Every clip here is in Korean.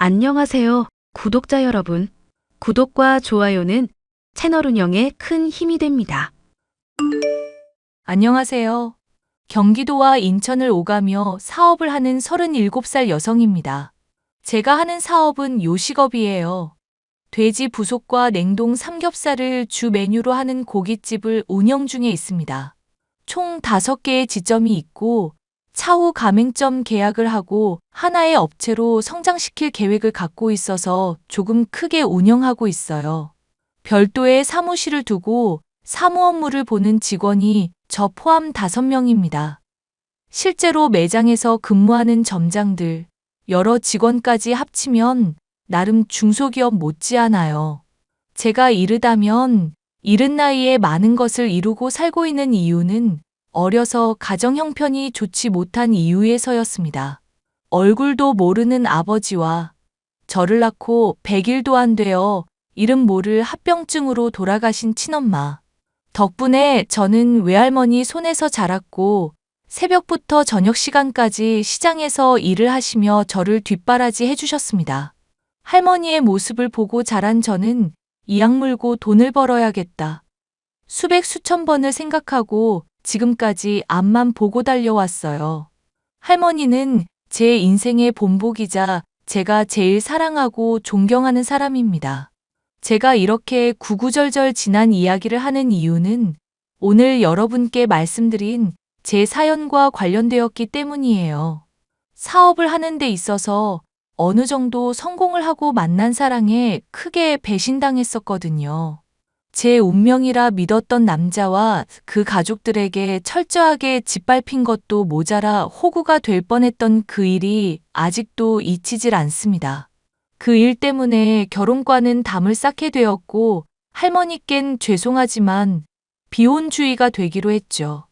안녕하세요, 구독자 여러분. 구독과 좋아요는 채널 운영에 큰 힘이 됩니다. 안녕하세요. 경기도와 인천을 오가며 사업을 하는 37살 여성입니다. 제가 하는 사업은 요식업이에요. 돼지 부속과 냉동 삼겹살을 주 메뉴로 하는 고깃집을 운영 중에 있습니다. 총 5개의 지점이 있고 차후 가맹점 계약을 하고 하나의 업체로 성장시킬 계획을 갖고 있어서 조금 크게 운영하고 있어요. 별도의 사무실을 두고 사무 업무를 보는 직원이 저 포함 5명입니다. 실제로 매장에서 근무하는 점장들, 여러 직원까지 합치면 나름 중소기업 못지않아요. 제가 이르다면 이른 나이에 많은 것을 이루고 살고 있는 이유는 어려서 가정 형편이 좋지 못한 이유에서였습니다. 얼굴도 모르는 아버지와 저를 낳고 100일도 안 되어 이름 모를 합병증으로 돌아가신 친엄마. 덕분에 저는 외할머니 손에서 자랐고 새벽부터 저녁 시간까지 시장에서 일을 하시며 저를 뒷바라지 해주셨습니다. 할머니의 모습을 보고 자란 저는 이악 물고 돈을 벌어야겠다. 수백 수천 번을 생각하고 지금까지 앞만 보고 달려왔어요. 할머니는 제 인생의 본보기자 제가 제일 사랑하고 존경하는 사람입니다. 제가 이렇게 구구절절 지난 이야기를 하는 이유는 오늘 여러분께 말씀드린 제 사연과 관련되었기 때문이에요. 사업을 하는 데 있어서 어느 정도 성공을 하고 만난 사랑에 크게 배신당했었거든요. 제 운명이라 믿었던 남자와 그 가족들에게 철저하게 짓밟힌 것도 모자라 호구가 될 뻔했던 그 일이 아직도 잊히질 않습니다. 그 일 때문에 결혼과는 담을 쌓게 되었고 할머니껜 죄송하지만 비혼주의가 되기로 했죠.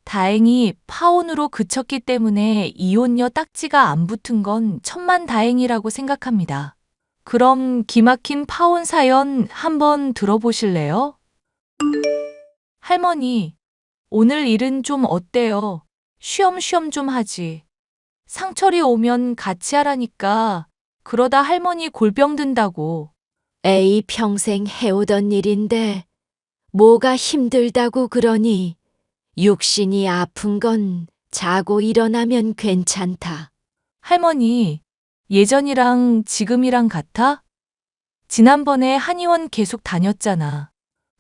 다행히 파혼으로 그쳤기 때문에 이혼녀 딱지가 안 붙은 건 천만다행이라고 생각합니다. 그럼 기막힌 파혼 사연 한번 들어보실래요? 할머니, 오늘 일은 좀 어때요? 쉬엄쉬엄 좀 하지. 상철이 오면 같이 하라니까. 그러다 할머니 골병 든다고. 에이, 평생 해오던 일인데 뭐가 힘들다고 그러니? 육신이 아픈 건 자고 일어나면 괜찮다. 할머니, 예전이랑 지금이랑 같아? 지난번에 한의원 계속 다녔잖아.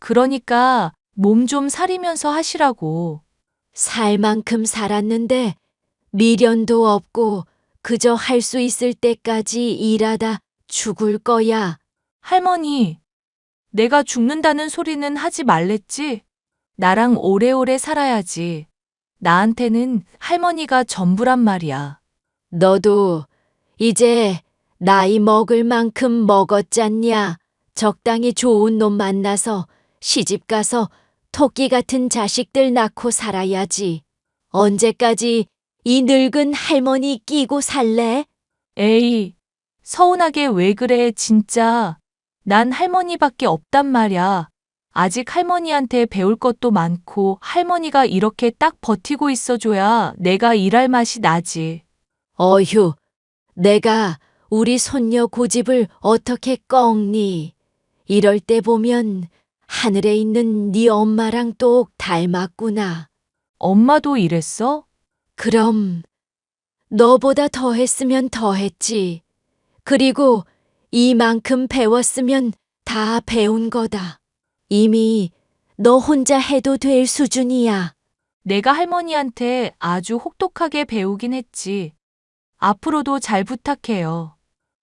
그러니까 몸 좀 사리면서 하시라고. 살 만큼 살았는데 미련도 없고 그저 할 수 있을 때까지 일하다 죽을 거야. 할머니, 내가 죽는다는 소리는 하지 말랬지? 나랑 오래오래 살아야지. 나한테는 할머니가 전부란 말이야. 너도 이제 나이 먹을 만큼 먹었잖냐. 적당히 좋은 놈 만나서 시집가서 토끼 같은 자식들 낳고 살아야지. 언제까지 이 늙은 할머니 끼고 살래? 에이, 서운하게 왜 그래, 진짜. 난 할머니밖에 없단 말야. 아직 할머니한테 배울 것도 많고 할머니가 이렇게 딱 버티고 있어줘야 내가 일할 맛이 나지. 어휴, 내가 우리 손녀 고집을 어떻게 꺾니? 이럴 때 보면 하늘에 있는 네 엄마랑 똑 닮았구나. 엄마도 이랬어? 그럼 너보다 더 했으면 더 했지. 그리고 이만큼 배웠으면 다 배운 거다. 이미 너 혼자 해도 될 수준이야. 내가 할머니한테 아주 혹독하게 배우긴 했지. 앞으로도 잘 부탁해요.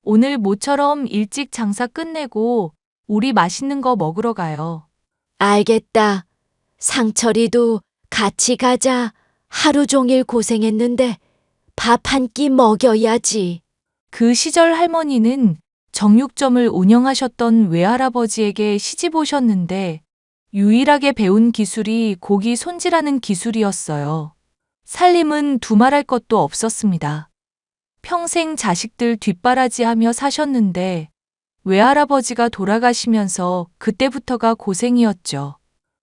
오늘 모처럼 일찍 장사 끝내고 우리 맛있는 거 먹으러 가요. 알겠다. 상철이도 같이 가자. 하루 종일 고생했는데 밥 한 끼 먹여야지. 그 시절 할머니는 정육점을 운영하셨던 외할아버지에게 시집 오셨는데 유일하게 배운 기술이 고기 손질하는 기술이었어요. 살림은 두말할 것도 없었습니다. 평생 자식들 뒷바라지하며 사셨는데 외할아버지가 돌아가시면서 그때부터가 고생이었죠.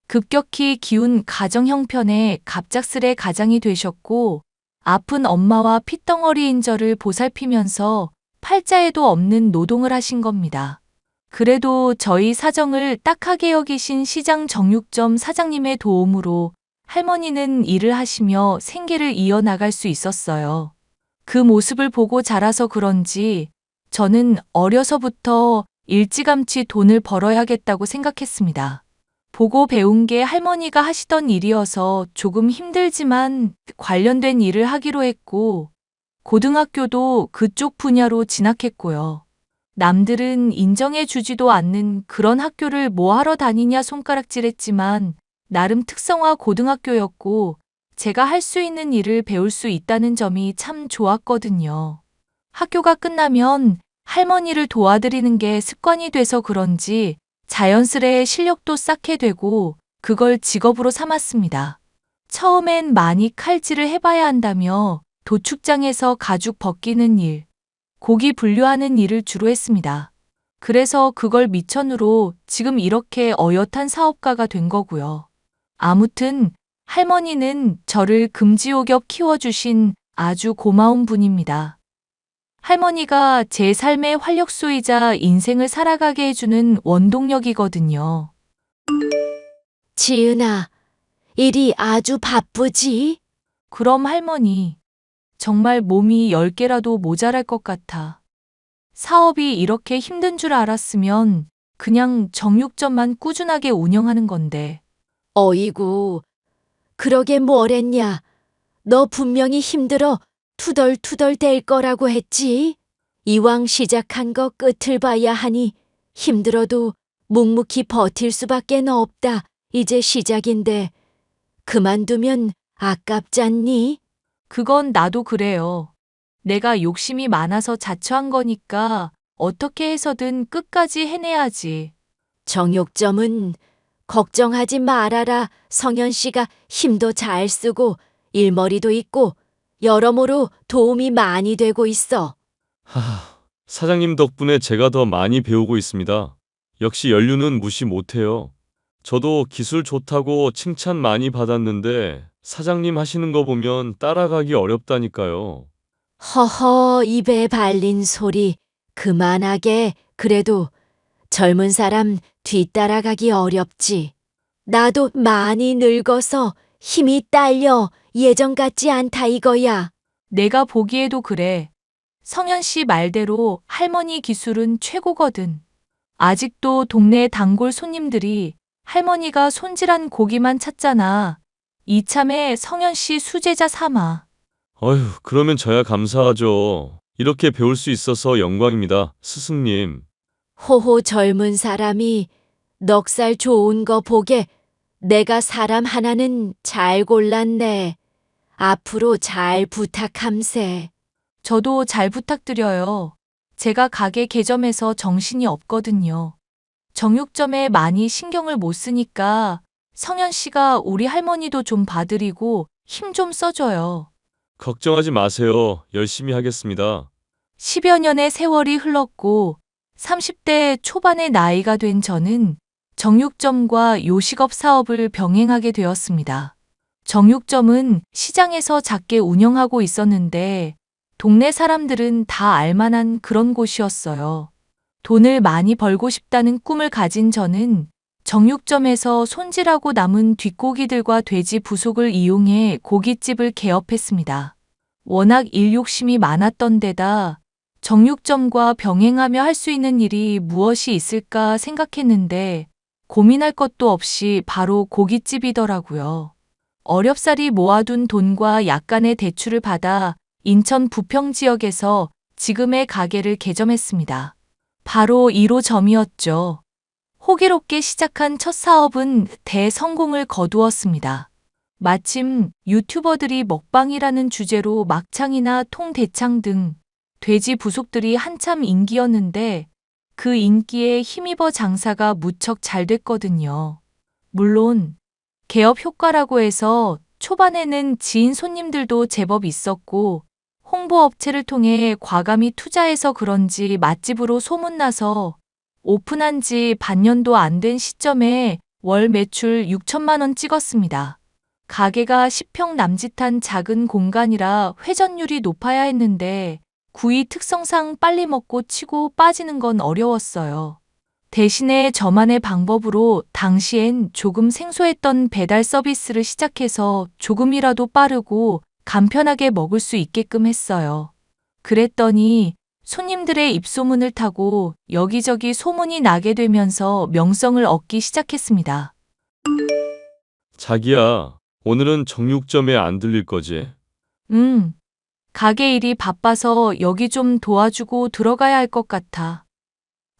급격히 기운 가정 형편에 갑작스레 가장이 되셨고 아픈 엄마와 핏덩어리인 저를 보살피면서 팔자에도 없는 노동을 하신 겁니다. 그래도 저희 사정을 딱하게 여기신 시장 정육점 사장님의 도움으로 할머니는 일을 하시며 생계를 이어나갈 수 있었어요. 그 모습을 보고 자라서 그런지 저는 어려서부터 일찌감치 돈을 벌어야겠다고 생각했습니다. 보고 배운 게 할머니가 하시던 일이어서 조금 힘들지만 관련된 일을 하기로 했고, 고등학교도 그쪽 분야로 진학했고요. 남들은 인정해 주지도 않는 그런 학교를 뭐 하러 다니냐 손가락질했지만 나름 특성화 고등학교였고 제가 할 수 있는 일을 배울 수 있다는 점이 참 좋았거든요. 학교가 끝나면 할머니를 도와드리는 게 습관이 돼서 그런지 자연스레 실력도 쌓게 되고 그걸 직업으로 삼았습니다. 처음엔 많이 칼질을 해봐야 한다며 도축장에서 가죽 벗기는 일, 고기 분류하는 일을 주로 했습니다. 그래서 그걸 미천으로 지금 이렇게 어엿한 사업가가 된 거고요. 아무튼 할머니는 저를 금지옥엽 키워주신 아주 고마운 분입니다. 할머니가 제 삶의 활력소이자 인생을 살아가게 해주는 원동력이거든요. 지은아, 일이 아주 바쁘지? 그럼 할머니, 정말 몸이 10개라도 모자랄 것 같아. 사업이 이렇게 힘든 줄 알았으면 그냥 정육점만 꾸준하게 운영하는 건데. 어이구, 그러게 뭘 했냐? 너 분명히 힘들어 투덜투덜 될 거라고 했지? 이왕 시작한 거 끝을 봐야 하니 힘들어도 묵묵히 버틸 수밖에 없다. 이제 시작인데 그만두면 아깝잖니? 그건 나도 그래요. 내가 욕심이 많아서 자초한 거니까 어떻게 해서든 끝까지 해내야지. 정육점은 걱정하지 말아라. 성현 씨가 힘도 잘 쓰고 일머리도 있고 여러모로 도움이 많이 되고 있어. 사장님 덕분에 제가 더 많이 배우고 있습니다. 역시 연륜은 무시 못해요. 저도 기술 좋다고 칭찬 많이 받았는데 사장님 하시는 거 보면 따라가기 어렵다니까요. 허허, 입에 발린 소리 그만하게. 그래도 젊은 사람 뒤따라가기 어렵지. 나도 많이 늙어서 힘이 딸려 예전 같지 않다 이거야. 내가 보기에도 그래. 성현 씨 말대로 할머니 기술은 최고거든. 아직도 동네 단골 손님들이 할머니가 손질한 고기만 찾잖아. 이참에 성현 씨 수제자 삼아. 어휴, 그러면 저야 감사하죠. 이렇게 배울 수 있어서 영광입니다, 스승님. 호호 젊은 사람이 넉살 좋은 거 보게 내가 사람 하나는 잘 골랐네. 앞으로 잘 부탁함세. 저도 잘 부탁드려요. 제가 가게 개점해서 정신이 없거든요. 정육점에 많이 신경을 못 쓰니까 성현 씨가 우리 할머니도 좀 봐드리고 힘 좀 써줘요. 걱정하지 마세요. 열심히 하겠습니다. 10여 년의 세월이 흘렀고 30대 초반의 나이가 된 저는 정육점과 요식업 사업을 병행하게 되었습니다. 정육점은 시장에서 작게 운영하고 있었는데 동네 사람들은 다 알만한 그런 곳이었어요. 돈을 많이 벌고 싶다는 꿈을 가진 저는 정육점에서 손질하고 남은 뒷고기들과 돼지 부속을 이용해 고깃집을 개업했습니다. 워낙 일 욕심이 많았던 데다 정육점과 병행하며 할 수 있는 일이 무엇이 있을까 생각했는데 고민할 것도 없이 바로 고깃집이더라고요. 어렵사리 모아둔 돈과 약간의 대출을 받아 인천 부평 지역에서 지금의 가게를 개점했습니다. 바로 1호점이었죠. 호기롭게 시작한 첫 사업은 대성공을 거두었습니다. 마침 유튜버들이 먹방이라는 주제로 막창이나 통대창 등 돼지 부속들이 한참 인기였는데 그 인기에 힘입어 장사가 무척 잘 됐거든요. 물론 개업 효과라고 해서 초반에는 지인 손님들도 제법 있었고 홍보업체를 통해 과감히 투자해서 그런지 맛집으로 소문나서 오픈한 지 반년도 안 된 시점에 월 매출 6천만 원 찍었습니다. 가게가 10평 남짓한 작은 공간이라 회전율이 높아야 했는데 구이 특성상 빨리 먹고 치고 빠지는 건 어려웠어요. 대신에 저만의 방법으로 당시엔 조금 생소했던 배달 서비스를 시작해서 조금이라도 빠르고 간편하게 먹을 수 있게끔 했어요. 그랬더니 손님들의 입소문을 타고 여기저기 소문이 나게 되면서 명성을 얻기 시작했습니다. 자기야, 오늘은 정육점에 안 들릴 거지? 가게 일이 바빠서 여기 좀 도와주고 들어가야 할 것 같아.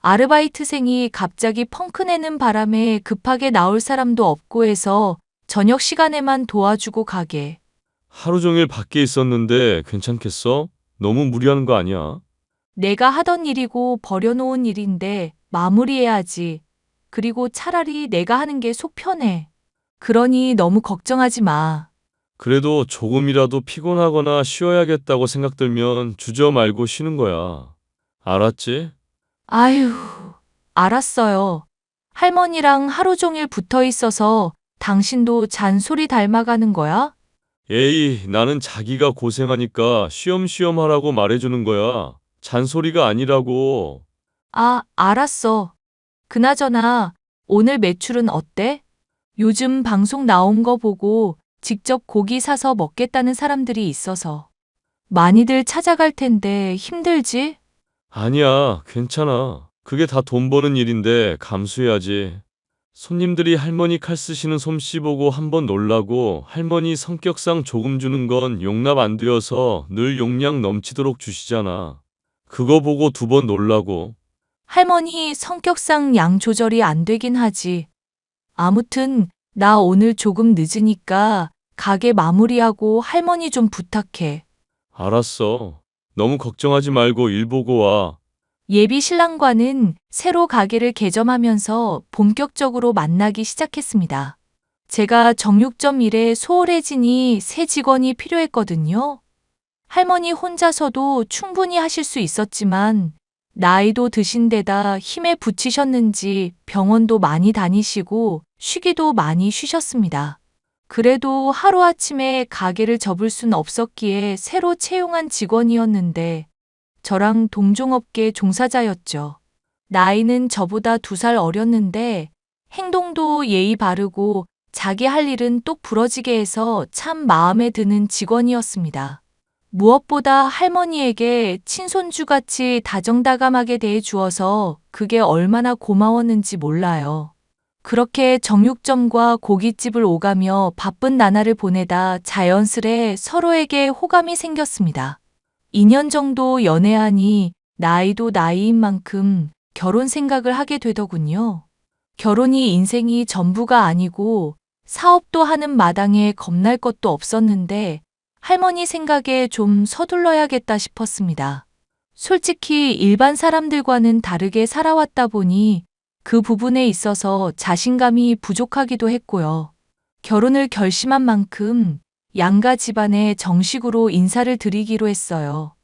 아르바이트생이 갑자기 펑크 내는 바람에 급하게 나올 사람도 없고 해서 저녁 시간에만 도와주고 가게. 하루 종일 밖에 있었는데 괜찮겠어? 너무 무리하는 거 아니야? 내가 하던 일이고 버려놓은 일인데 마무리해야지. 그리고 차라리 내가 하는 게 속 편해. 그러니 너무 걱정하지 마. 그래도 조금이라도 피곤하거나 쉬어야겠다고 생각 들면 주저 말고 쉬는 거야. 알았지? 아휴, 알았어요. 할머니랑 하루 종일 붙어 있어서 당신도 잔소리 닮아가는 거야? 에이, 나는 자기가 고생하니까 쉬엄쉬엄 하라고 말해주는 거야. 잔소리가 아니라고. 아, 알았어. 그나저나 오늘 매출은 어때? 요즘 방송 나온 거 보고 직접 고기 사서 먹겠다는 사람들이 있어서 많이들 찾아갈 텐데 힘들지? 아니야, 괜찮아. 그게 다 돈 버는 일인데 감수해야지. 손님들이 할머니 칼 쓰시는 솜씨 보고 한번 놀라고 할머니 성격상 조금 주는 건 용납 안 되어서 늘 용량 넘치도록 주시잖아. 그거 보고 두 번 놀라고. 할머니 성격상 양 조절이 안 되긴 하지. 아무튼 나 오늘 조금 늦으니까 가게 마무리하고 할머니 좀 부탁해. 알았어. 너무 걱정하지 말고 일 보고 와. 예비 신랑과는 새로 가게를 개점하면서 본격적으로 만나기 시작했습니다. 제가 정육점 일에 소홀해지니 새 직원이 필요했거든요. 할머니 혼자서도 충분히 하실 수 있었지만 나이도 드신 데다 힘에 부치셨는지 병원도 많이 다니시고 쉬기도 많이 쉬셨습니다. 그래도 하루아침에 가게를 접을 순 없었기에 새로 채용한 직원이었는데 저랑 동종업계 종사자였죠. 나이는 저보다 2살 어렸는데 행동도 예의 바르고 자기 할 일은 똑 부러지게 해서 참 마음에 드는 직원이었습니다. 무엇보다 할머니에게 친손주같이 다정다감하게 대해 주어서 그게 얼마나 고마웠는지 몰라요. 그렇게 정육점과 고깃집을 오가며 바쁜 나날을 보내다 자연스레 서로에게 호감이 생겼습니다. 2년 정도 연애하니 나이도 나이인 만큼 결혼 생각을 하게 되더군요. 결혼이 인생이 전부가 아니고 사업도 하는 마당에 겁날 것도 없었는데 할머니 생각에 좀 서둘러야겠다 싶었습니다. 솔직히 일반 사람들과는 다르게 살아왔다 보니 그 부분에 있어서 자신감이 부족하기도 했고요. 결혼을 결심한 만큼 양가 집안에 정식으로 인사를 드리기로 했어요.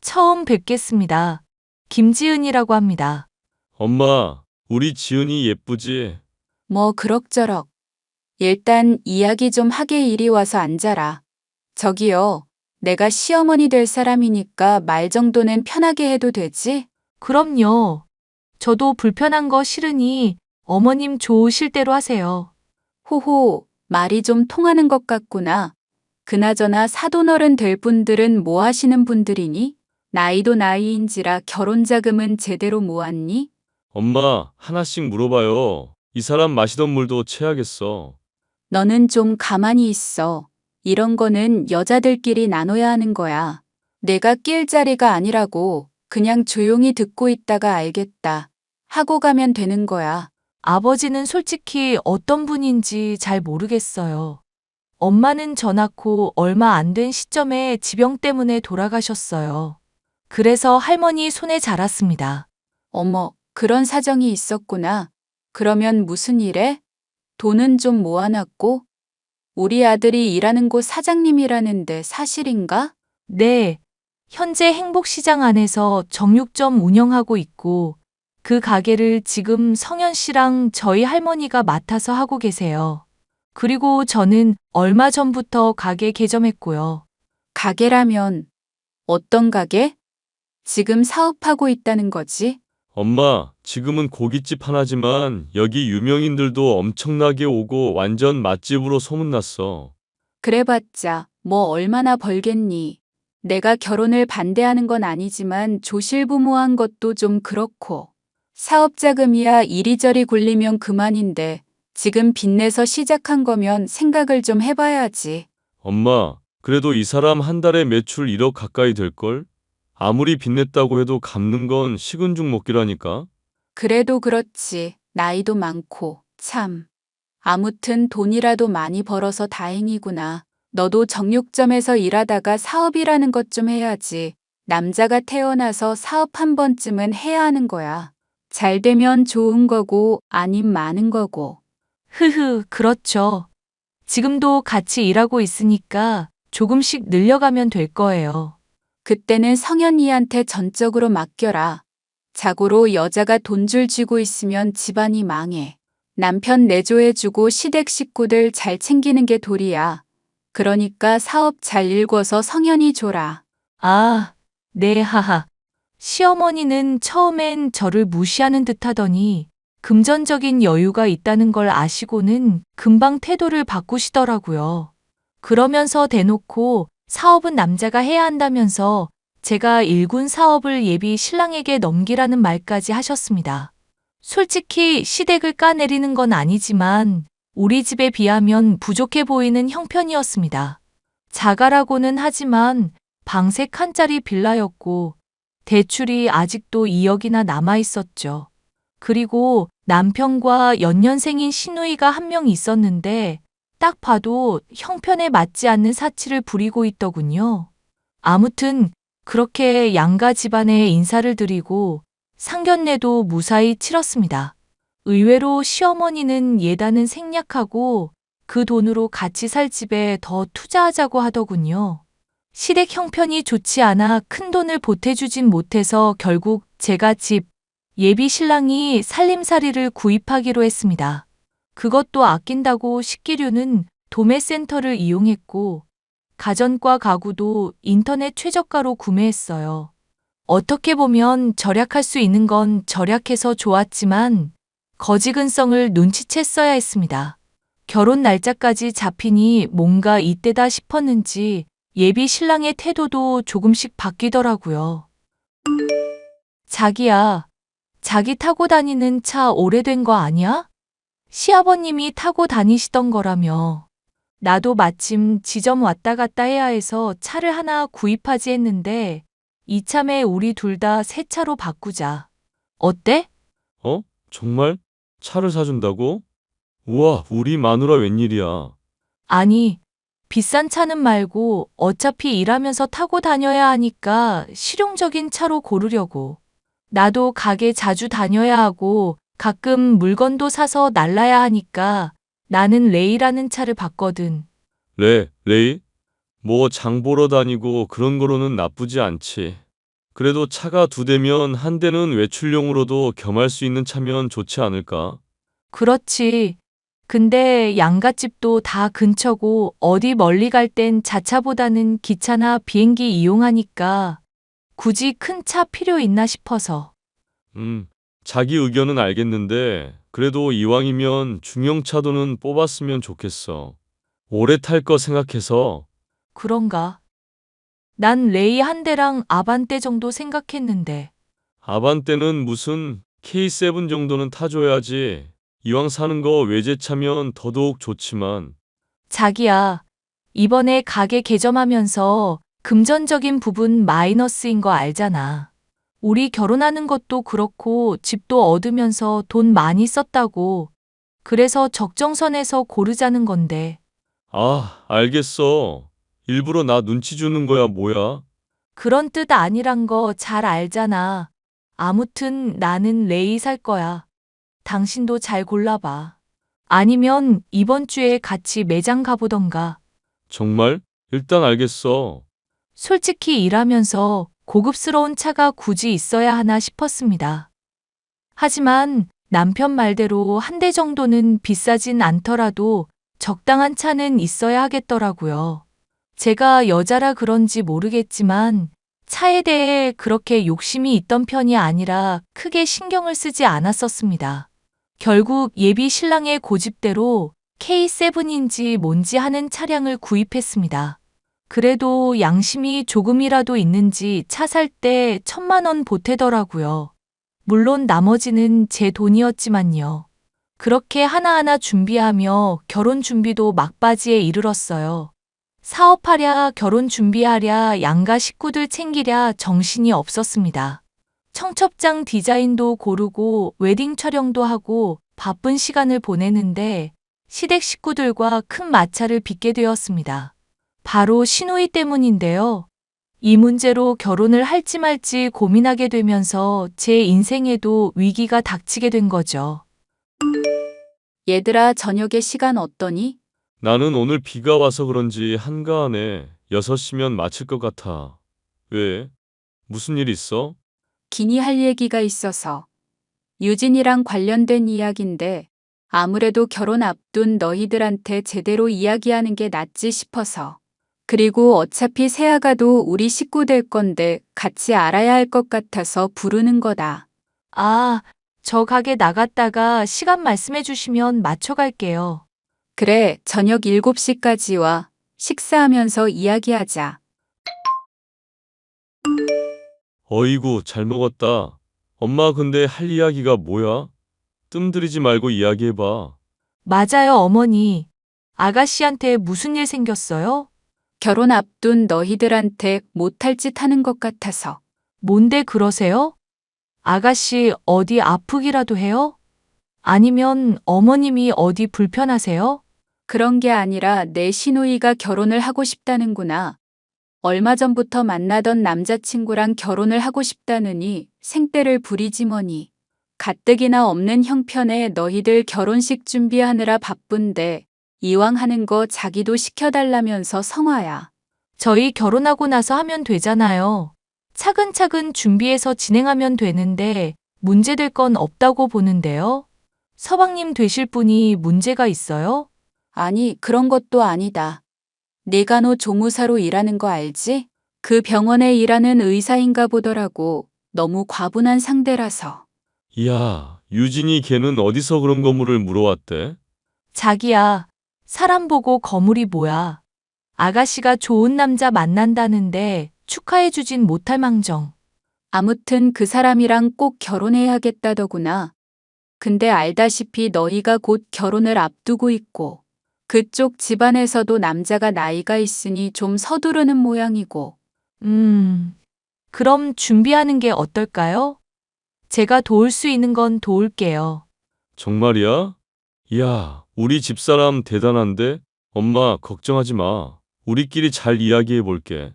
처음 뵙겠습니다. 김지은이라고 합니다. 엄마, 우리 지은이 예쁘지? 뭐 그럭저럭. 일단 이야기 좀 하게 이리 와서 앉아라. 저기요, 내가 시어머니 될 사람이니까 말 정도는 편하게 해도 되지? 그럼요. 저도 불편한 거 싫으니 어머님 좋으실 대로 하세요. 호호, 말이 좀 통하는 것 같구나. 그나저나 사돈어른 될 분들은 뭐 하시는 분들이니? 나이도 나이인지라 결혼 자금은 제대로 모았니? 엄마, 하나씩 물어봐요. 이 사람 마시던 물도 체하겠어. 너는 좀 가만히 있어. 이런 거는 여자들끼리 나눠야 하는 거야. 내가 낄 자리가 아니라고. 그냥 조용히 듣고 있다가 알겠다 하고 가면 되는 거야. 아버지는 솔직히 어떤 분인지 잘 모르겠어요. 엄마는 저 낳고 얼마 안 된 시점에 지병 때문에 돌아가셨어요. 그래서 할머니 손에 자랐습니다. 어머, 그런 사정이 있었구나. 그러면 무슨 일해? 돈은 좀 모아놨고? 우리 아들이 일하는 곳 사장님이라는데 사실인가? 네, 현재 행복시장 안에서 정육점 운영하고 있고 그 가게를 지금 성현 씨랑 저희 할머니가 맡아서 하고 계세요. 그리고 저는 얼마 전부터 가게 개점했고요. 가게라면 어떤 가게? 지금 사업하고 있다는 거지? 엄마, 지금은 고깃집 하나지만 여기 유명인들도 엄청나게 오고 완전 맛집으로 소문났어. 그래봤자 뭐 얼마나 벌겠니? 내가 결혼을 반대하는 건 아니지만 조실부모한 것도 좀 그렇고. 사업 자금이야 이리저리 굴리면 그만인데 지금 빚내서 시작한 거면 생각을 좀 해봐야지. 엄마, 그래도 이 사람 한 달에 매출 1억 가까이 될걸? 아무리 빚냈다고 해도 갚는 건 식은 죽 먹기라니까? 그래도 그렇지. 나이도 많고. 참. 아무튼 돈이라도 많이 벌어서 다행이구나. 너도 정육점에서 일하다가 사업이라는 것 좀 해야지. 남자가 태어나서 사업 한 번쯤은 해야 하는 거야. 잘 되면 좋은 거고 아님 많은 거고. 그렇죠. 지금도 같이 일하고 있으니까 조금씩 늘려가면 될 거예요. 그때는 성현이한테 전적으로 맡겨라. 자고로 여자가 돈줄 쥐고 있으면 집안이 망해. 남편 내조해주고 시댁 식구들 잘 챙기는 게 도리야. 그러니까 사업 잘 일궈서 성현이 줘라. 아, 네, 하하. 시어머니는 처음엔 저를 무시하는 듯 하더니 금전적인 여유가 있다는 걸 아시고는 금방 태도를 바꾸시더라고요. 그러면서 대놓고 사업은 남자가 해야 한다면서 제가 일군 사업을 예비 신랑에게 넘기라는 말까지 하셨습니다. 솔직히 시댁을 까내리는 건 아니지만 우리 집에 비하면 부족해 보이는 형편이었습니다. 자가라고는 하지만 방색 한 짜리 빌라였고 대출이 아직도 2억이나 남아 있었죠. 그리고 남편과 연년생인 시누이가 한 명 있었는데 딱 봐도 형편에 맞지 않는 사치를 부리고 있더군요. 아무튼 그렇게 양가 집안에 인사를 드리고 상견례도 무사히 치렀습니다. 의외로 시어머니는 예단은 생략하고 그 돈으로 같이 살 집에 더 투자하자고 하더군요. 시댁 형편이 좋지 않아 큰돈을 보태주진 못해서 결국 제가 집, 예비 신랑이 살림살이를 구입하기로 했습니다. 그것도 아낀다고 식기류는 도매센터를 이용했고 가전과 가구도 인터넷 최저가로 구매했어요. 어떻게 보면 절약할 수 있는 건 절약해서 좋았지만 거지근성을 눈치챘어야 했습니다. 결혼 날짜까지 잡히니 뭔가 이때다 싶었는지 예비 신랑의 태도도 조금씩 바뀌더라고요. 자기야, 자기 타고 다니는 차 오래된 거 아니야? 시아버님이 타고 다니시던 거라며. 나도 마침 지점 왔다 갔다 해야 해서 차를 하나 구입하지 했는데 이참에 우리 둘 다 새 차로 바꾸자. 어때? 어? 정말? 차를 사준다고? 우와, 우리 마누라 웬일이야. 아니, 비싼 차는 말고 어차피 일하면서 타고 다녀야 하니까 실용적인 차로 고르려고. 나도 가게 자주 다녀야 하고 가끔 물건도 사서 날라야 하니까 나는 레이라는 차를 봤거든. 레이? 뭐 장 보러 다니고 그런 거로는 나쁘지 않지. 그래도 차가 2대면 한 대는 외출용으로도 겸할 수 있는 차면 좋지 않을까? 그렇지. 근데 양갓집도 다 근처고 어디 멀리 갈 땐 자차보다는 기차나 비행기 이용하니까 굳이 큰 차 필요 있나 싶어서. 자기 의견은 알겠는데 그래도 이왕이면 중형차도는 뽑았으면 좋겠어. 오래 탈 거 생각해서. 그런가? 난 레이 한 대랑 아반떼 정도 생각했는데. 아반떼는 무슨 K7 정도는 타줘야지. 이왕 사는 거 외제차면 더더욱 좋지만. 자기야, 이번에 가게 개점하면서 금전적인 부분 마이너스인 거 알잖아. 우리 결혼하는 것도 그렇고 집도 얻으면서 돈 많이 썼다고. 그래서 적정선에서 고르자는 건데. 아, 알겠어. 일부러 나 눈치 주는 거야, 뭐야? 그런 뜻 아니란 거 잘 알잖아. 아무튼 나는 레이 살 거야. 당신도 잘 골라봐. 아니면 이번 주에 같이 매장 가보던가. 정말? 일단 알겠어. 솔직히 일하면서 고급스러운 차가 굳이 있어야 하나 싶었습니다. 하지만 남편 말대로 한 대 정도는 비싸진 않더라도 적당한 차는 있어야 하겠더라고요. 제가 여자라 그런지 모르겠지만 차에 대해 그렇게 욕심이 있던 편이 아니라 크게 신경을 쓰지 않았었습니다. 결국 예비 신랑의 고집대로 K7인지 뭔지 하는 차량을 구입했습니다. 그래도 양심이 조금이라도 있는지 차 살 때 1,000만 원 보태더라고요. 물론 나머지는 제 돈이었지만요. 그렇게 하나하나 준비하며 결혼 준비도 막바지에 이르렀어요. 사업하랴, 결혼 준비하랴, 양가 식구들 챙기랴 정신이 없었습니다. 청첩장 디자인도 고르고 웨딩 촬영도 하고 바쁜 시간을 보내는데 시댁 식구들과 큰 마찰을 빚게 되었습니다. 바로 시누이 때문인데요. 이 문제로 결혼을 할지 말지 고민하게 되면서 제 인생에도 위기가 닥치게 된 거죠. 얘들아, 저녁에 시간 어떠니? 나는 오늘 비가 와서 그런지 한가하네. 6시면 마칠 것 같아. 왜? 무슨 일 있어? 기니 할 얘기가 있어서. 유진이랑 관련된 이야기인데 아무래도 결혼 앞둔 너희들한테 제대로 이야기하는 게 낫지 싶어서. 그리고 어차피 새아가도 우리 식구 될 건데 같이 알아야 할 것 같아서 부르는 거다. 아, 저 가게 나갔다가 시간 말씀해 주시면 맞춰갈게요. 그래, 저녁 7시까지 와. 식사하면서 이야기하자. 어이구, 잘 먹었다. 엄마 근데 할 이야기가 뭐야? 뜸들이지 말고 이야기해봐. 맞아요, 어머니. 아가씨한테 무슨 일 생겼어요? 결혼 앞둔 너희들한테 못할 짓 하는 것 같아서. 뭔데 그러세요? 아가씨 어디 아프기라도 해요? 아니면 어머님이 어디 불편하세요? 그런 게 아니라 내 시누이가 결혼을 하고 싶다는구나. 얼마 전부터 만나던 남자친구랑 결혼을 하고 싶다느니 생떼를 부리지 뭐니. 가뜩이나 없는 형편에 너희들 결혼식 준비하느라 바쁜데 이왕 하는 거 자기도 시켜달라면서 성화야. 저희 결혼하고 나서 하면 되잖아요. 차근차근 준비해서 진행하면 되는데 문제될 건 없다고 보는데요. 서방님 되실 분이 문제가 있어요? 아니, 그런 것도 아니다. 내가 너 조무사로 일하는 거 알지? 그 병원에 일하는 의사인가 보더라고. 너무 과분한 상대라서. 이야, 유진이 걔는 어디서 그런 거물을 물어왔대? 자기야, 사람 보고 거물이 뭐야. 아가씨가 좋은 남자 만난다는데 축하해주진 못할 망정. 아무튼 그 사람이랑 꼭 결혼해야겠다더구나. 근데 알다시피 너희가 곧 결혼을 앞두고 있고 그쪽 집안에서도 남자가 나이가 있으니 좀 서두르는 모양이고. 그럼 준비하는 게 어떨까요? 제가 도울 수 있는 건 도울게요. 정말이야? 이야, 우리 집사람 대단한데? 엄마, 걱정하지 마. 우리끼리 잘 이야기해 볼게.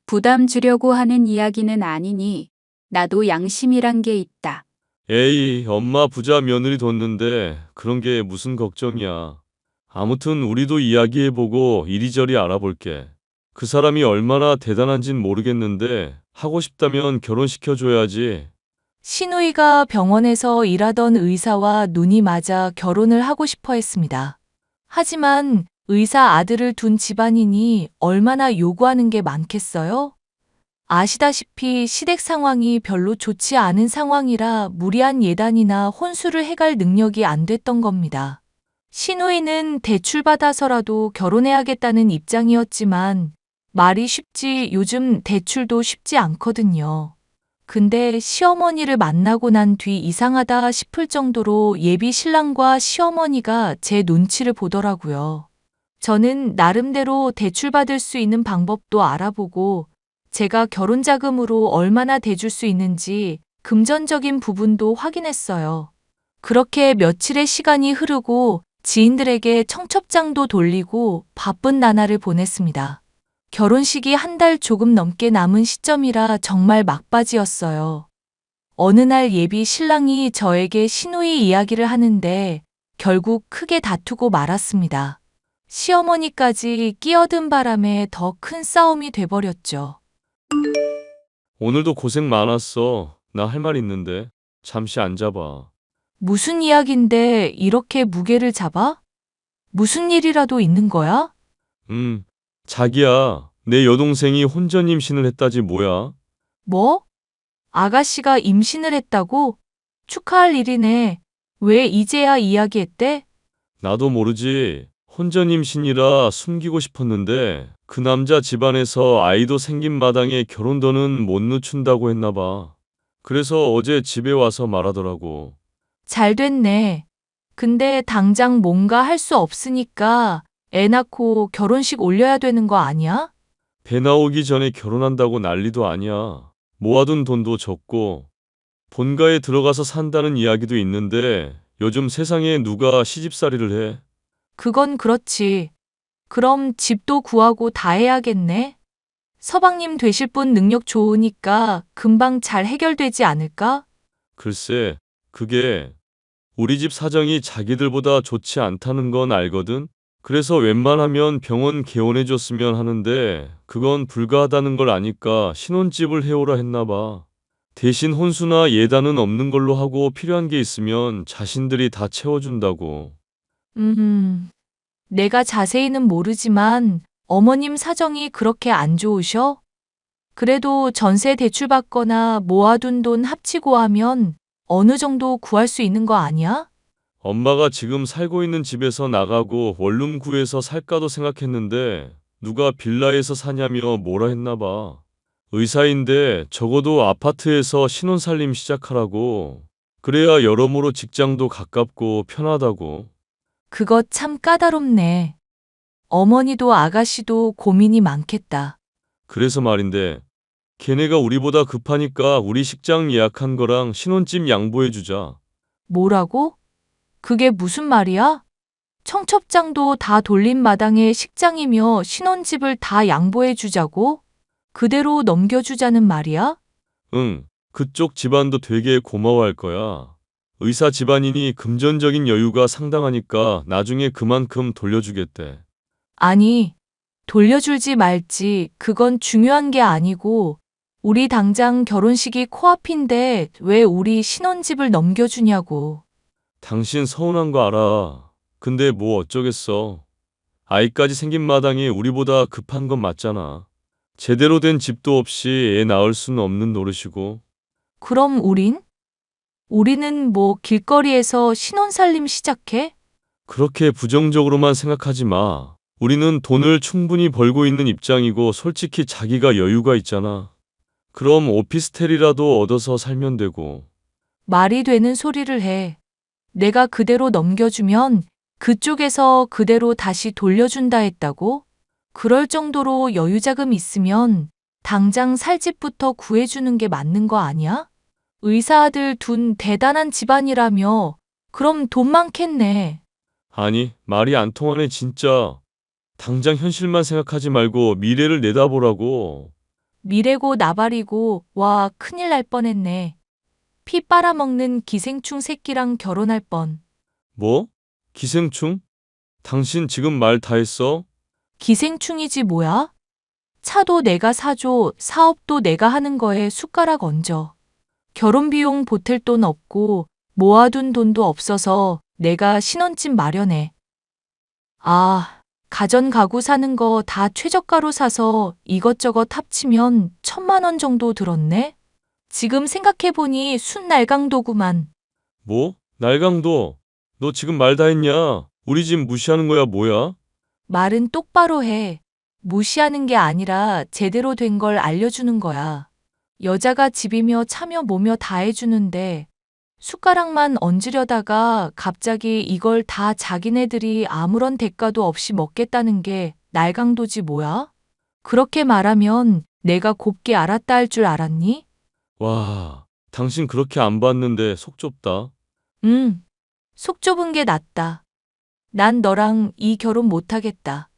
부담 주려고 하는 이야기는 아니니 나도 양심이란 게 있다. 에이, 엄마 부자 며느리 뒀는데 그런 게 무슨 걱정이야. 아무튼 우리도 이야기해보고 이리저리 알아볼게. 그 사람이 얼마나 대단한진 모르겠는데 하고 싶다면 결혼시켜줘야지. 시누이가 병원에서 일하던 의사와 눈이 맞아 결혼을 하고 싶어 했습니다. 하지만 의사 아들을 둔 집안이니 얼마나 요구하는 게 많겠어요? 아시다시피 시댁 상황이 별로 좋지 않은 상황이라 무리한 예단이나 혼수를 해갈 능력이 안 됐던 겁니다. 시누이는 대출받아서라도 결혼해야겠다는 입장이었지만 말이 쉽지 요즘 대출도 쉽지 않거든요. 근데 시어머니를 만나고 난 뒤 이상하다 싶을 정도로 예비 신랑과 시어머니가 제 눈치를 보더라고요. 저는 나름대로 대출받을 수 있는 방법도 알아보고 제가 결혼 자금으로 얼마나 대줄 수 있는지 금전적인 부분도 확인했어요. 그렇게 며칠의 시간이 흐르고 지인들에게 청첩장도 돌리고 바쁜 나날을 보냈습니다. 결혼식이 한 달 조금 넘게 남은 시점이라 정말 막바지였어요. 어느 날 예비 신랑이 저에게 시누이 이야기를 하는데 결국 크게 다투고 말았습니다. 시어머니까지 끼어든 바람에 더 큰 싸움이 돼버렸죠. 오늘도 고생 많았어. 나 할 말 있는데. 잠시 앉아봐. 무슨 이야긴데 이렇게 무게를 잡아? 무슨 일이라도 있는 거야? 자기야. 내 여동생이 혼전 임신을 했다지 뭐야? 뭐? 아가씨가 임신을 했다고? 축하할 일이네. 왜 이제야 이야기했대? 나도 모르지. 혼전 임신이라 숨기고 싶었는데 그 남자 집안에서 아이도 생긴 마당에 결혼도는 못 늦춘다고 했나 봐. 그래서 어제 집에 와서 말하더라고. 잘 됐네. 근데 당장 뭔가 할 수 없으니까 애 낳고 결혼식 올려야 되는 거 아니야? 배 나오기 전에 결혼한다고 난리도 아니야. 모아둔 돈도 적고 본가에 들어가서 산다는 이야기도 있는데 요즘 세상에 누가 시집살이를 해? 그건 그렇지. 그럼 집도 구하고 다 해야겠네. 서방님 되실 분 능력 좋으니까 금방 잘 해결되지 않을까? 글쎄, 그게 우리 집 사정이 자기들보다 좋지 않다는 건 알거든? 그래서 웬만하면 병원 개원해줬으면 하는데 그건 불가하다는 걸 아니까 신혼집을 해오라 했나 봐. 대신 혼수나 예단은 없는 걸로 하고 필요한 게 있으면 자신들이 다 채워준다고. 음, 내가 자세히는 모르지만 어머님 사정이 그렇게 안 좋으셔? 그래도 전세 대출받거나 모아둔 돈 합치고 하면 어느 정도 구할 수 있는 거 아니야? 엄마가 지금 살고 있는 집에서 나가고 원룸 구해서 살까도 생각했는데 누가 빌라에서 사냐며 뭐라 했나 봐. 의사인데 적어도 아파트에서 신혼살림 시작하라고. 그래야 여러모로 직장도 가깝고 편하다고. 그거 참 까다롭네. 어머니도 아가씨도 고민이 많겠다. 그래서 말인데 걔네가 우리보다 급하니까 우리 식장 예약한 거랑 신혼집 양보해주자. 뭐라고? 그게 무슨 말이야? 청첩장도 다 돌린 마당에 식장이며 신혼집을 다 양보해 주자고? 그대로 넘겨주자는 말이야? 응, 그쪽 집안도 되게 고마워할 거야. 의사 집안이니 금전적인 여유가 상당하니까 나중에 그만큼 돌려주겠대. 아니, 돌려줄지 말지 그건 중요한 게 아니고 우리 당장 결혼식이 코앞인데 왜 우리 신혼집을 넘겨주냐고. 당신 서운한 거 알아. 근데 뭐 어쩌겠어. 아이까지 생긴 마당에 우리보다 급한 건 맞잖아. 제대로 된 집도 없이 애 낳을 수는 없는 노릇이고. 그럼 우린? 우리는 뭐 길거리에서 신혼살림 시작해? 그렇게 부정적으로만 생각하지 마. 우리는 돈을 충분히 벌고 있는 입장이고 솔직히 자기가 여유가 있잖아. 그럼 오피스텔이라도 얻어서 살면 되고. 말이 되는 소리를 해. 내가 그대로 넘겨주면 그쪽에서 그대로 다시 돌려준다 했다고? 그럴 정도로 여유자금 있으면 당장 살 집부터 구해주는 게 맞는 거 아니야? 의사 아들 둔 대단한 집안이라며 그럼 돈 많겠네. 아니, 말이 안 통하네 진짜. 당장 현실만 생각하지 말고 미래를 내다보라고. 미래고 나발이고 와 큰일 날 뻔했네. 피 빨아먹는 기생충 새끼랑 결혼할 뻔. 뭐? 기생충? 당신 지금 말 다 했어? 기생충이지 뭐야? 차도 내가 사줘, 사업도 내가 하는 거에 숟가락 얹어. 결혼 비용 보탤 돈 없고 모아둔 돈도 없어서 내가 신혼집 마련해. 아, 가전 가구 사는 거 다 최저가로 사서 이것저것 합치면 1,000만 원 정도 들었네? 지금 생각해보니 순날강도구만. 뭐? 날강도? 너 지금 말 다 했냐? 우리 집 무시하는 거야 뭐야? 말은 똑바로 해. 무시하는 게 아니라 제대로 된 걸 알려주는 거야. 여자가 집이며 차며 뭐며 다 해주는데 숟가락만 얹으려다가 갑자기 이걸 다 자기네들이 아무런 대가도 없이 먹겠다는 게 날강도지 뭐야? 그렇게 말하면 내가 곱게 알았다 할 줄 알았니? 와, 당신 그렇게 안 봤는데 속 좁다. 속 좁은 게 낫다. 난 너랑 이 결혼 못하겠다.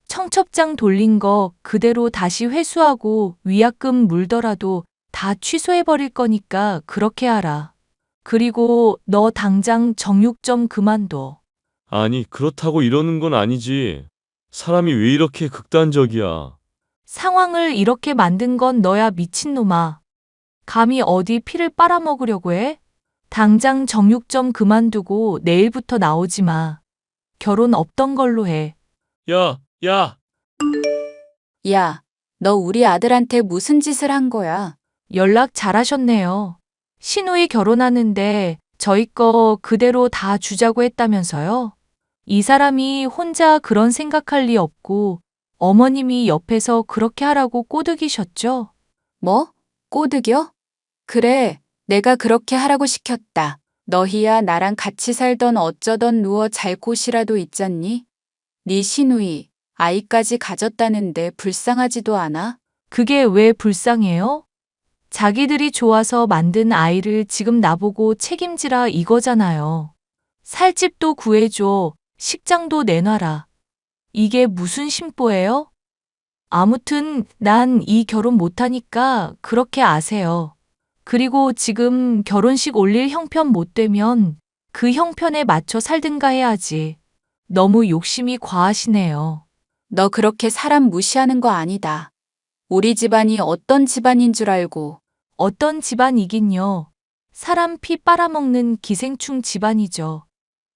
청첩장 돌린 거 그대로 다시 회수하고 위약금 물더라도 다 취소해버릴 거니까 그렇게 하라. 그리고 너 당장 정육 좀 그만둬. 아니, 그렇다고 이러는 건 아니지. 사람이 왜 이렇게 극단적이야? 상황을 이렇게 만든 건 너야 미친놈아. 감히 어디 피를 빨아먹으려고 해? 당장 정육 좀 그만두고 내일부터 나오지 마. 결혼 없던 걸로 해. 야, 야! 야, 너 우리 아들한테 무슨 짓을 한 거야? 연락 잘하셨네요. 시누이 결혼하는데 저희 거 그대로 다 주자고 했다면서요? 이 사람이 혼자 그런 생각할 리 없고 어머님이 옆에서 그렇게 하라고 꼬드기셨죠? 뭐? 꼬드겨? 그래, 내가 그렇게 하라고 시켰다. 너희야 나랑 같이 살던 어쩌던 누워 잘 곳이라도 있잖니? 네 시누이, 아이까지 가졌다는데 불쌍하지도 않아? 그게 왜 불쌍해요? 자기들이 좋아서 만든 아이를 지금 나보고 책임지라 이거잖아요. 살 집도 구해줘, 식장도 내놔라. 이게 무슨 심보예요? 아무튼 난 이 결혼 못하니까 그렇게 아세요. 그리고 지금 결혼식 올릴 형편 못 되면 그 형편에 맞춰 살든가 해야지. 너무 욕심이 과하시네요. 너 그렇게 사람 무시하는 거 아니다. 우리 집안이 어떤 집안인 줄 알고. 어떤 집안이긴요. 사람 피 빨아먹는 기생충 집안이죠.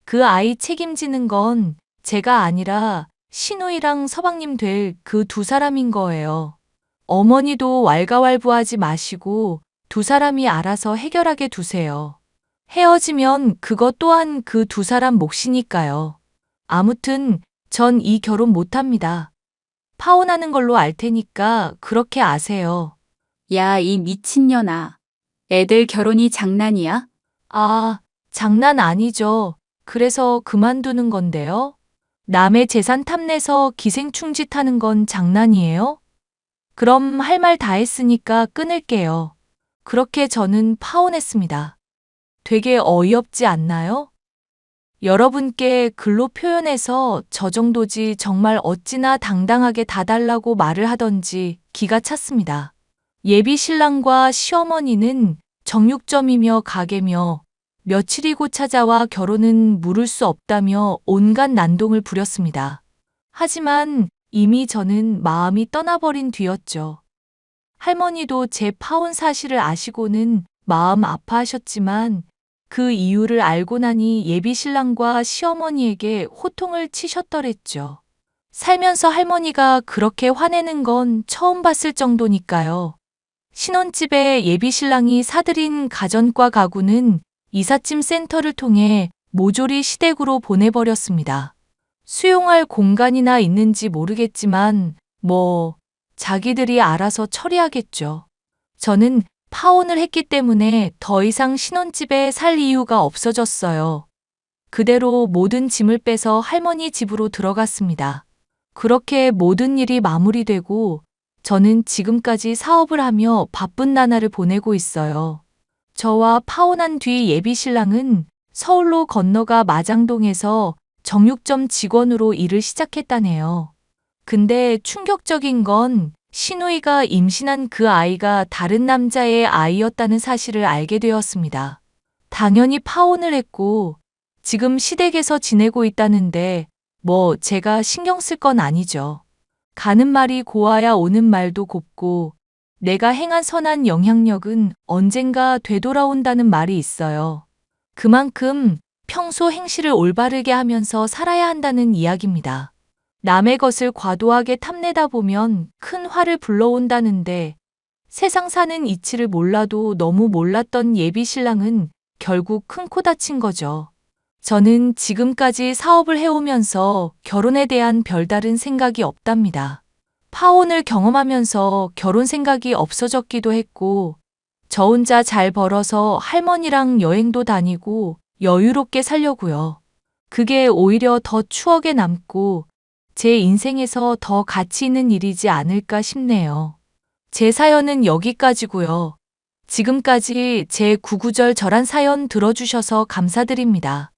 그 아이 책임지는 건 제가 아니라 시누이랑 서방님 될 그 두 사람인 거예요. 어머니도 왈가왈부하지 마시고 두 사람이 알아서 해결하게 두세요. 헤어지면 그것 또한 그 두 사람 몫이니까요. 아무튼 전 이 결혼 못합니다. 파혼하는 걸로 알 테니까 그렇게 아세요. 야, 이 미친년아. 애들 결혼이 장난이야? 아, 장난 아니죠. 그래서 그만두는 건데요. 남의 재산 탐내서 기생충 짓 하는 건 장난이에요? 그럼 할 말 다 했으니까 끊을게요. 그렇게 저는 파혼했습니다. 되게 어이없지 않나요? 여러분께 글로 표현해서 저 정도지 정말 어찌나 당당하게 다 달라고 말을 하던지 기가 찼습니다. 예비 신랑과 시어머니는 정육점이며 가게며 며칠이고 찾아와 결혼은 물을 수 없다며 온갖 난동을 부렸습니다. 하지만 이미 저는 마음이 떠나버린 뒤였죠. 할머니도 제 파혼 사실을 아시고는 마음 아파하셨지만 그 이유를 알고 나니 예비 신랑과 시어머니에게 호통을 치셨더랬죠. 살면서 할머니가 그렇게 화내는 건 처음 봤을 정도니까요. 신혼집에 예비 신랑이 사들인 가전과 가구는 이삿짐 센터를 통해 모조리 시댁으로 보내버렸습니다. 수용할 공간이나 있는지 모르겠지만 자기들이 알아서 처리하겠죠. 저는 파혼을 했기 때문에 더 이상 신혼집에 살 이유가 없어졌어요. 그대로 모든 짐을 빼서 할머니 집으로 들어갔습니다. 그렇게 모든 일이 마무리되고 저는 지금까지 사업을 하며 바쁜 나날을 보내고 있어요. 저와 파혼한 뒤 예비 신랑은 서울로 건너가 마장동에서 정육점 직원으로 일을 시작했다네요. 근데 충격적인 건 시누이가 임신한 그 아이가 다른 남자의 아이였다는 사실을 알게 되었습니다. 당연히 파혼을 했고 지금 시댁에서 지내고 있다는데 제가 신경 쓸 건 아니죠. 가는 말이 고와야 오는 말도 곱고 내가 행한 선한 영향력은 언젠가 되돌아온다는 말이 있어요. 그만큼 평소 행실을 올바르게 하면서 살아야 한다는 이야기입니다. 남의 것을 과도하게 탐내다 보면 큰 화를 불러온다는데 세상 사는 이치를 몰라도 너무 몰랐던 예비 신랑은 결국 큰 코 다친 거죠. 저는 지금까지 사업을 해오면서 결혼에 대한 별다른 생각이 없답니다. 파혼을 경험하면서 결혼 생각이 없어졌기도 했고 저 혼자 잘 벌어서 할머니랑 여행도 다니고 여유롭게 살려고요. 그게 오히려 더 추억에 남고 제 인생에서 더 가치 있는 일이지 않을까 싶네요. 제 사연은 여기까지고요. 지금까지 제 구구절절한 사연 들어주셔서 감사드립니다.